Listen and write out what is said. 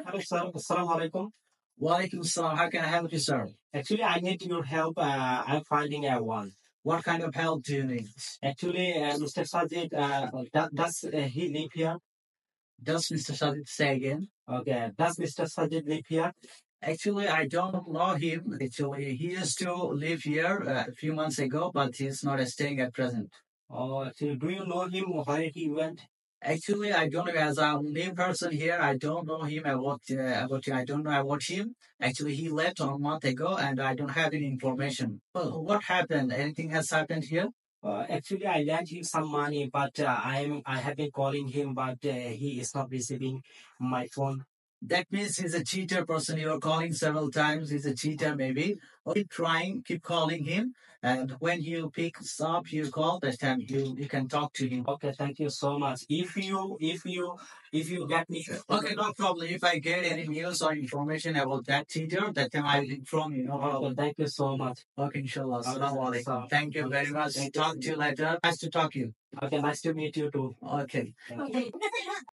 Hello, sir. Assalamu alaikum. Walaikum salam. How can I help you, sir? Actually, I need your help. I'm finding a one. What kind of help do you need? Actually, Mr. Sajid, does he live here? Does Mr. Sajid say again? Okay. Does Mr. Sajid live here? Actually, I don't know him. Actually, he used to live here a few months ago, but he's not staying at present. Oh, actually, do you know him? Where he went? Actually, I don't know. As a new person here, I don't know him about. I don't know about him. Actually, he left a month ago, and I don't have any information. Well, what happened? Anything has happened here? Actually, I lent him some money, but I have been calling him, but he is not receiving my phone. That means he's a cheater person. You're calling several times. He's a cheater, maybe. Keep trying, keep calling him. And when he picks up your call, that time you can talk to him. Okay, thank you so much. If you get me. Okay, no problem. If I get any news or information about that cheater, that time I'll inform you. No Okay, problem. thank you so much. Okay, inshallah. Okay, Assalamu alaikum. Thank you very much. Thank you. Talk to you later. Nice to talk to you. Okay, nice to meet you too. Okay. Okay.